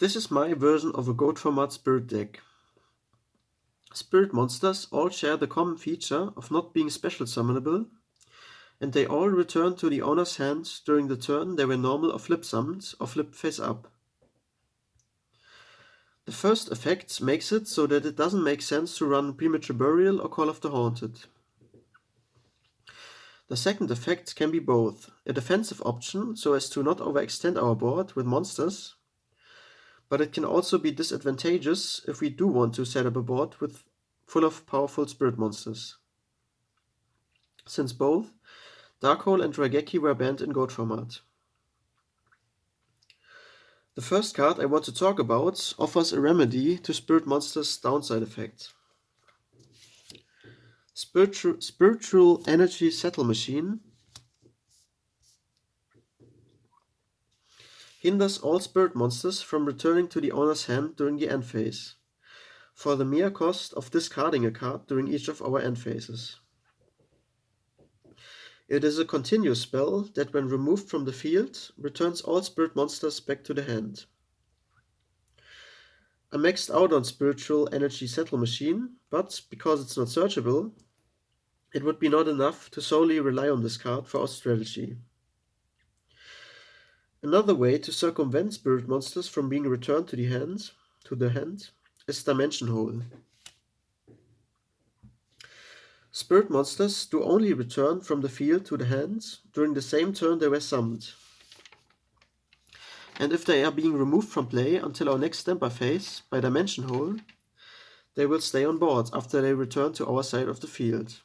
This is my version of a goat format spirit deck. Spirit monsters all share the common feature of not being special summonable, and they all return to the owner's hand during the turn they were normal or flip summoned or flipped face up. The first effect makes it so that it doesn't make sense to run Premature Burial or Call of the Haunted. The second effect can be both a defensive option so as to not overextend our board with monsters, but it can also be disadvantageous if we do want to set up a board full of powerful spirit monsters. Since both Darkhole and Raigeki were banned in Goat format. The first card I want to talk about offers a remedy to spirit monsters' downside effect. Spiritual Energy Settle Machine hinders all spirit monsters from returning to the owner's hand during the end phase, for the mere cost of discarding a card during each of our end phases. It is a continuous spell that, when removed from the field, returns all spirit monsters back to the hand. I maxed out on Spiritual Energy Settle Machine, but because it's not searchable, it would be not enough to solely rely on this card for our strategy. Another way to circumvent spirit monsters from being returned to the hand is Dimensionhole. Spirit monsters do only return from the field to the hand during the same turn they were summoned. And if they are being removed from play until our next standby phase by Dimensionhole, they will stay on board after they return to our side of the field.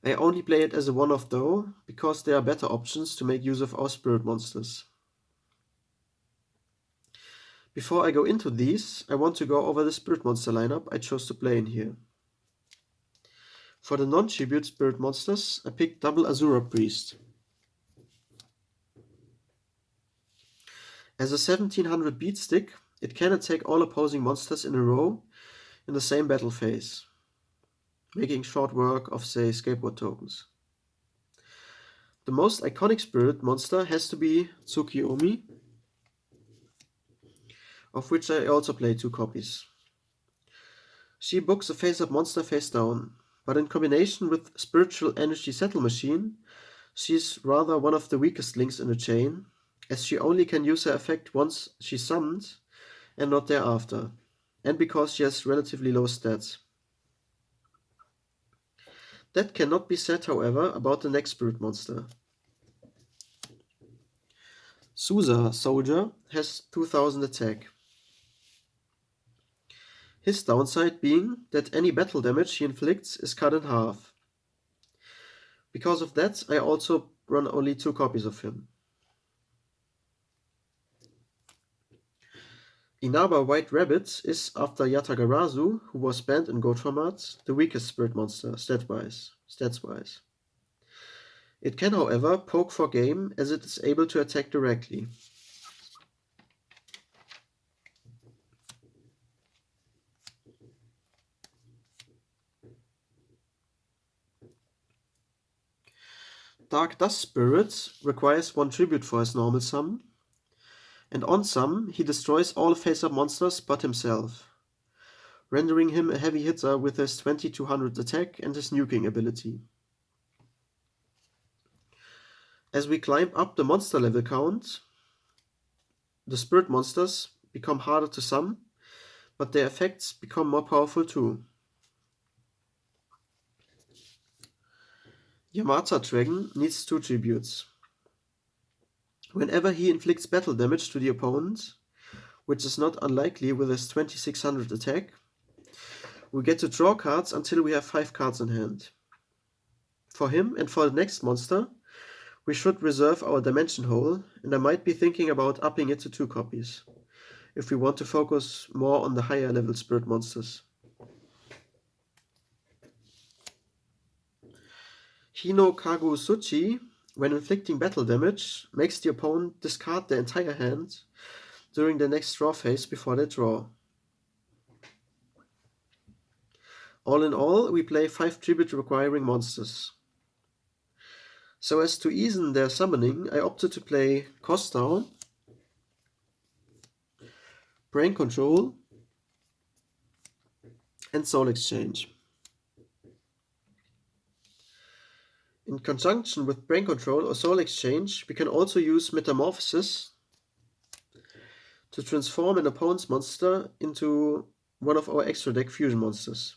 I only play it as a one-off though, because there are better options to make use of our spirit monsters. Before I go into these, I want to go over the spirit monster lineup I chose to play in here. For the non-tribute spirit monsters, I picked double Asura Priest. As a 1700 beat stick, it can attack all opposing monsters in a row in the same battle phase, making short work of, say, skateboard tokens. The most iconic spirit monster has to be Tsukuyomi, of which I also play 2 copies. She books a face-up monster face down, but in combination with Spiritual Energy Settle Machine, she's rather one of the weakest links in the chain, as she only can use her effect once she's summoned and not thereafter, and because she has relatively low stats. That cannot be said, however, about the next spirit monster. Susa Soldier has 2000 attack. His downside being that any battle damage he inflicts is cut in half. Because of that, I also run only 2 copies of him. Inaba White Rabbit is, after Yatagarasu, who was banned in Goat format, the weakest spirit monster stats-wise. It can, however, poke for game as it is able to attack directly. Dark Dust Spirit requires 1 tribute for his normal summon, and on summon he destroys all face-up monsters but himself, rendering him a heavy hitter with his 2200 attack and his nuking ability. As we climb up the monster level count, the spirit monsters become harder to summon, but their effects become more powerful too. Yamata Dragon needs 2 tributes. Whenever he inflicts battle damage to the opponent, which is not unlikely with his 2600 attack, we get to draw cards until we have 5 cards in hand. For him and for the next monster, we should reserve our Dimensionhole, and I might be thinking about upping it to 2 copies, if we want to focus more on the higher level spirit monsters. Hino-Kagu-Tsuchi, when inflicting battle damage, makes the opponent discard their entire hand during the next draw phase before they draw. All in all, we play 5 tribute requiring monsters. So as to ease their summoning, I opted to play cost down Brain Control, and Soul Exchange. In conjunction with Brain Control or Soul Exchange, we can also use Metamorphosis to transform an opponent's monster into one of our extra deck fusion monsters.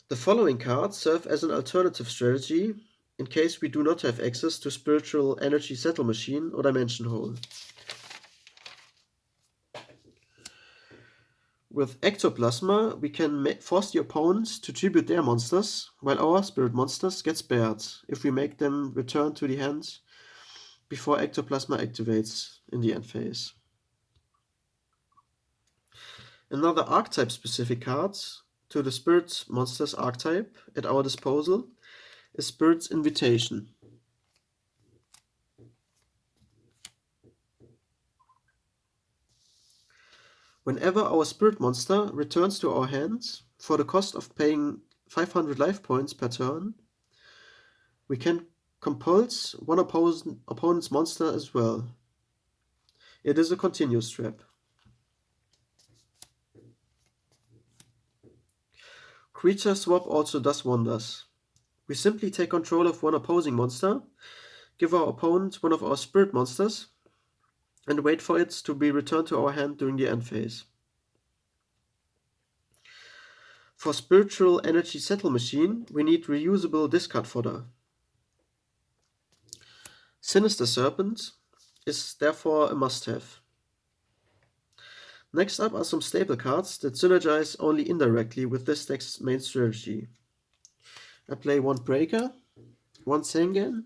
The following cards serve as an alternative strategy in case we do not have access to Spiritual Energy Settle Machine or Dimensionhole. With Ectoplasmer, we can force the opponents to tribute their monsters, while our spirit monsters get spared if we make them return to the hand before Ectoplasmer activates in the end phase. Another archetype-specific card to the Spirit Monsters archetype at our disposal is Spirit's Invitation. Whenever our Spirit Monster returns to our hands for the cost of paying 500 life points per turn, we can compulse one opponent's monster as well. It is a continuous trap. Creature Swap also does wonders. We simply take control of one opposing monster, give our opponent one of our spirit monsters, and wait for it to be returned to our hand during the end phase. For Spiritual Energy Settle Machine, we need reusable discard fodder. Sinister Serpent is therefore a must-have. Next up are some staple cards that synergize only indirectly with this deck's main strategy. I play one Breaker, one Sangan,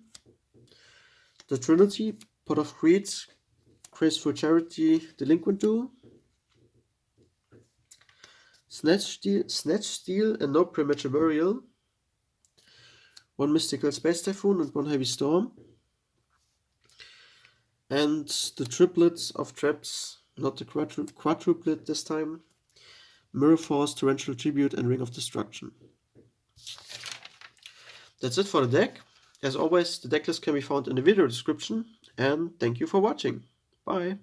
the Trinity, Pot of Greed, Graceful Charity, Delinquent Duo, Snatch Steal and no Premature Burial, one Mystical Space Typhoon and one Heavy Storm, and the triplets of traps, not the quadruplet this time, Mirror Force, Torrential Tribute and Ring of Destruction. That's it for the deck. As always, the decklist can be found in the video description, and thank you for watching. Bye!